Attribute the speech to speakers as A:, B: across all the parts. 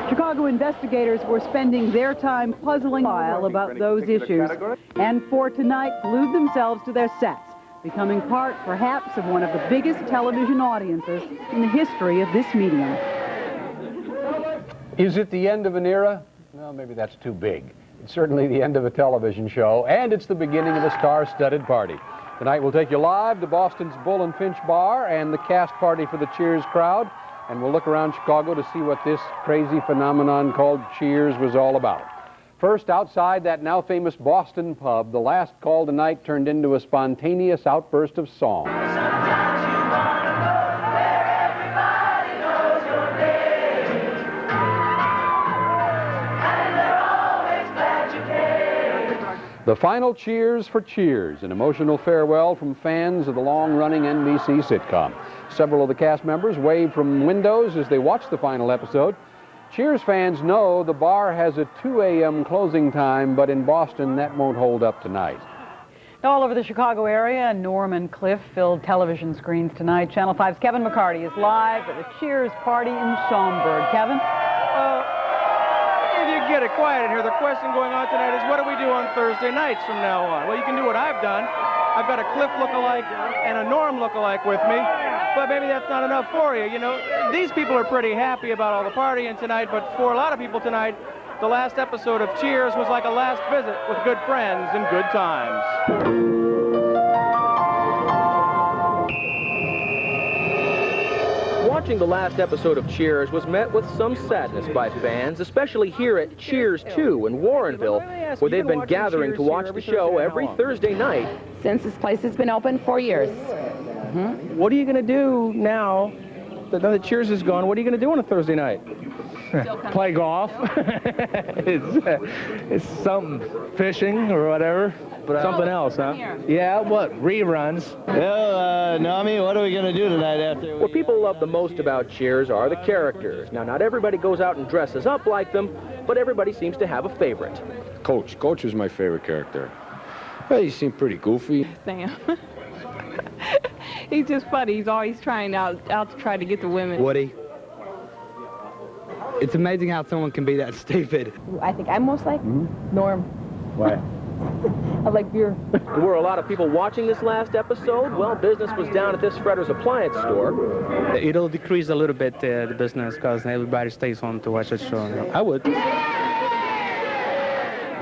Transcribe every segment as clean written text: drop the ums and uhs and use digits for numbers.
A: Chicago investigators were spending their time puzzling about those issues, and for tonight glued themselves to their sets, becoming part, perhaps, of one of the biggest television audiences in the history of this medium.
B: Is it the end of an era? Well, maybe that's too big. It's certainly the end of a television show, and it's the beginning of a star-studded party. Tonight we'll take you live to Boston's Bull and Finch Bar and the cast party for the Cheers crowd, and we'll look around Chicago to see what this crazy phenomenon called Cheers was all about. First, outside that now famous Boston pub, the last call tonight turned into a spontaneous outburst of song. The final cheers for Cheers, an emotional farewell from fans of the long-running NBC sitcom. Several of the cast members waved from windows as they watched the final episode. Cheers fans know the bar has a 2 a.m. closing time, but in Boston, that won't hold up tonight.
A: All over the Chicago area, Norm and Cliff filled television screens tonight. Channel 5's Kevin McCarty is live at the Cheers party in Schaumburg. Kevin?
C: If you get it quiet in here, the question going on tonight is, what do we do on Thursday nights from now on? Well, you can do what I've done. I've got a Cliff lookalike and a Norm lookalike with me, but maybe that's not enough for you. You know, these people are pretty happy about all the partying tonight, but for a lot of people tonight, the last episode of Cheers was like a last visit with good friends and good times. Watching the last episode of Cheers was met with some sadness by fans, especially here at Cheers 2 in Warrenville, where they've been gathering to watch the show every Thursday night.
D: Since this place has been open 4 years.
C: What are you going to do now that Cheers is gone? What are you going to do on a Thursday night?
E: Play golf. it's something, fishing or whatever. But something else, huh? Yeah, what? Reruns.
F: Well, Nami, what are we going to do tonight after?
C: What people love the most about Cheers are the characters. Now, not everybody goes out and dresses up like them, but everybody seems to have a favorite.
G: Coach. Coach is my favorite character. Well, he seemed pretty goofy.
H: Sam. He's just funny. He's always trying out to try to get the women.
I: Woody. It's amazing how someone can be that stupid.
D: I think I'm most like Norm.
E: Why?
D: I like beer.
C: There were a lot of people watching this last episode. Well, business was down at this Fredder's appliance store.
J: It'll decrease a little bit the business because everybody stays home to watch the show.
E: I would.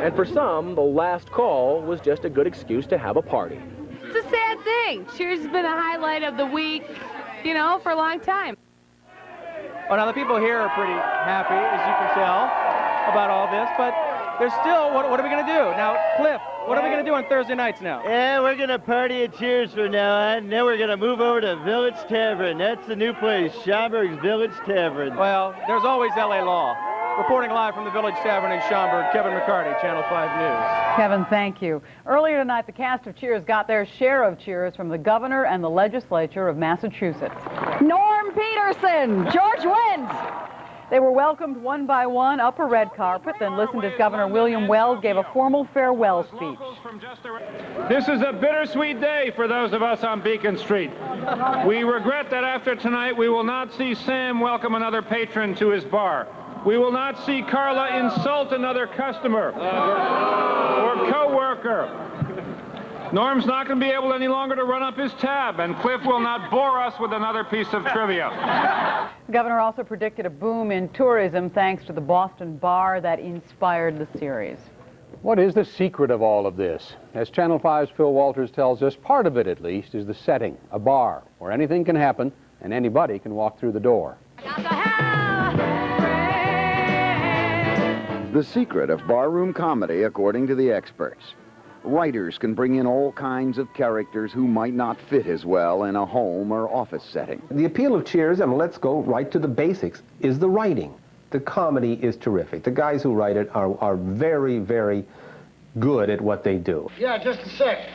C: And for some, the last call was just a good excuse to have a party.
H: It's a sad thing. Cheers has been a highlight of the week, you know, for a long time.
C: Oh, now the people here are pretty happy, as you can tell, about all this, but there's still, what are we going to do? Now, Cliff, what are we going to do on Thursday nights now?
F: Yeah, we're going to party at Cheers from now on, and then we're going to move over to Village Tavern. That's the new place, Schaumburg's Village Tavern.
C: Well, there's always L.A. Law. Reporting live from the Village Tavern in Schaumburg, Kevin McCarty, Channel 5 News.
A: Kevin, thank you. Earlier tonight, the cast of Cheers got their share of cheers from the governor and the legislature of Massachusetts. Norm Peterson, George Wendt. They were welcomed one by one up a red carpet, then listened as Governor William Weld gave a formal farewell speech.
K: This is a bittersweet day for those of us on Beacon Street. We regret that after tonight we will not see Sam welcome another patron to his bar. We will not see Carla insult another customer or co-worker. Norm's not going to be able any longer to run up his tab, and Cliff will not bore us with another piece of trivia.
A: The governor also predicted a boom in tourism thanks to the Boston bar that inspired the series.
B: What is the secret of all of this? As Channel 5's Phil Walters tells us, part of it at least is the setting, a bar where anything can happen and anybody can walk through the door.
L: The secret of barroom comedy, according to the experts. Writers can bring in all kinds of characters who might not fit as well in a home or office setting.
M: The appeal of Cheers, and let's go right to the basics, is the writing. The comedy is terrific. The guys who write it are very, very good at what they do.
N: Yeah, just a sec.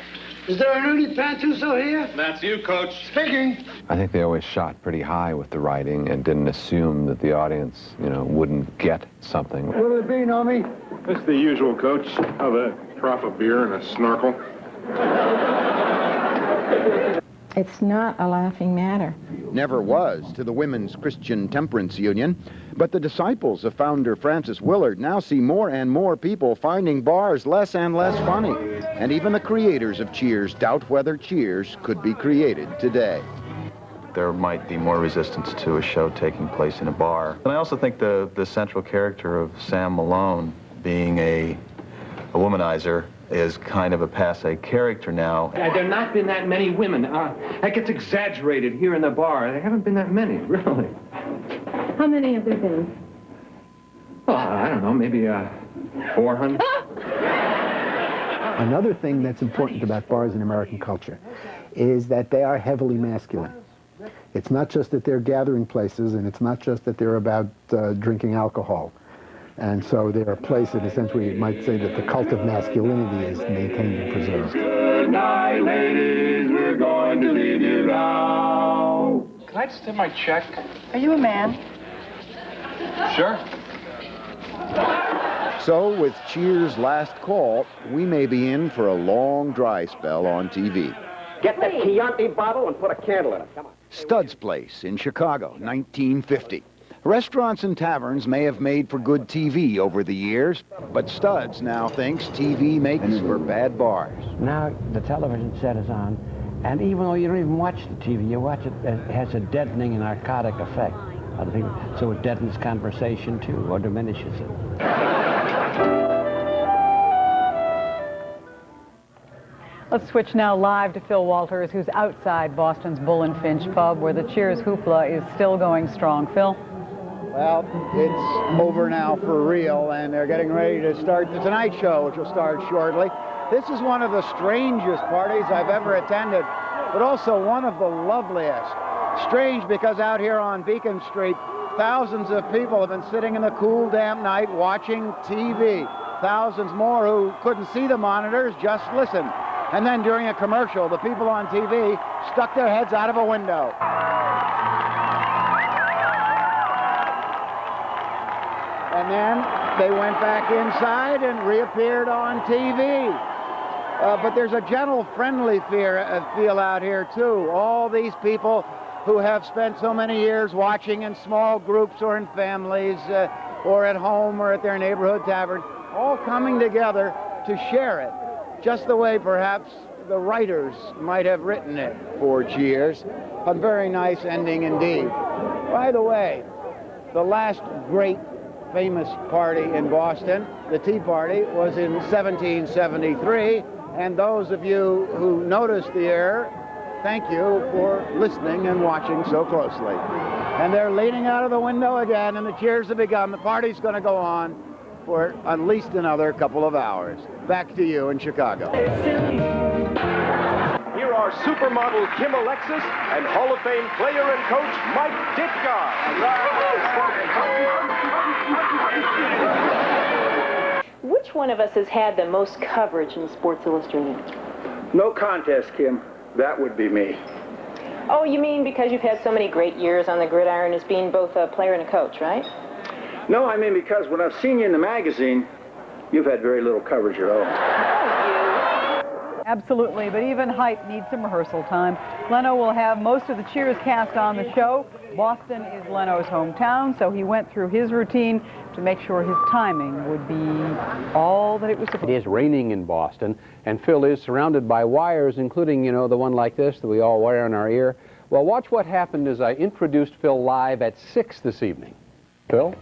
N: Is there an Ernie Pantuso here?
O: That's you, Coach.
N: Speaking.
G: I think they always shot pretty high with the writing and didn't assume that the audience, wouldn't get something.
N: What'll it be, Nomi?
O: It's the usual, Coach. Have a trough of beer and a snorkel.
P: It's not a laughing matter.
L: Never was to the Women's Christian Temperance Union, but the disciples of founder Francis Willard now see more and more people finding bars less and less funny. And even the creators of Cheers doubt whether Cheers could be created today.
Q: There might be more resistance to a show taking place in a bar. And I also think the central character of Sam Malone being a womanizer is kind of a passé character now.
R: There have not been that many women. That gets exaggerated here in the bar. There haven't been that many, really.
P: How many have there been?
R: Well, I don't know, maybe 400.
S: Another thing that's important about bars in American culture is that they are heavily masculine. It's not just that they're gathering places, and it's not just that they're about drinking alcohol. And so they're a place, in a sense, where you might say that the cult of masculinity is maintained and preserved.
O: Good night, ladies. We're going to leave you now.
C: Can I just have my check?
A: Are you a man?
C: Sure.
L: So, with Cheers' last call, we may be in for a long dry spell on TV.
T: Get that Chianti bottle and put a candle in it. Come on.
L: Stud's Place in Chicago, 1950. Restaurants and taverns may have made for good TV over the years, but Stud's now thinks TV makes for bad bars.
U: Now the television set is on, and even though you don't even watch the TV, you watch it, it has a deadening and narcotic effect. So it deadens conversation too, or diminishes it.
A: Let's switch now live to Phil Walters, who's outside Boston's Bull and Finch pub, where the Cheers hoopla is still going strong. Phil?
V: Well, it's over now for real, and they're getting ready to start the Tonight Show, which will start shortly. This is one of the strangest parties I've ever attended, but also one of the loveliest. Strange because out here on Beacon Street, thousands of people have been sitting in the cool, damp night watching TV. Thousands more who couldn't see the monitors, just listened. And then during a commercial, the people on TV stuck their heads out of a window. And then they went back inside and reappeared on TV. But there's a gentle, friendly feel out here, too. All these people who have spent so many years watching in small groups or in families or at home or at their neighborhood tavern, all coming together to share it, just the way perhaps the writers might have written it for Cheers. A very nice ending indeed. By the way, the last great famous party in Boston, the Tea Party, was in 1773, and those of you who noticed the error, thank you for listening and watching so closely. And they're leaning out of the window again, and the cheers have begun. The party's going to go on for at least another couple of hours. Back to you in Chicago.
O: Here are supermodel Kim Alexis and Hall of Fame player and coach Mike Ditka.
W: Which one of us has had the most coverage in Sports Illustrated?
T: No contest, Kim. That would be me.
W: Oh, you mean because you've had so many great years on the gridiron as being both a player and a coach, right?
T: No, I mean because when I've seen you in the magazine, you've had very little coverage at all.
A: Absolutely, but even hype needs some rehearsal time. Leno will have most of the Cheers cast on the show. Boston is Leno's hometown, so he went through his routine to make sure his timing would be all that it was supposed to be.
B: It is raining in Boston, and Phil is surrounded by wires, including, you know, the one like this that we all wear in our ear. Well, watch what happened as I introduced Phil live at 6 this evening. Phil?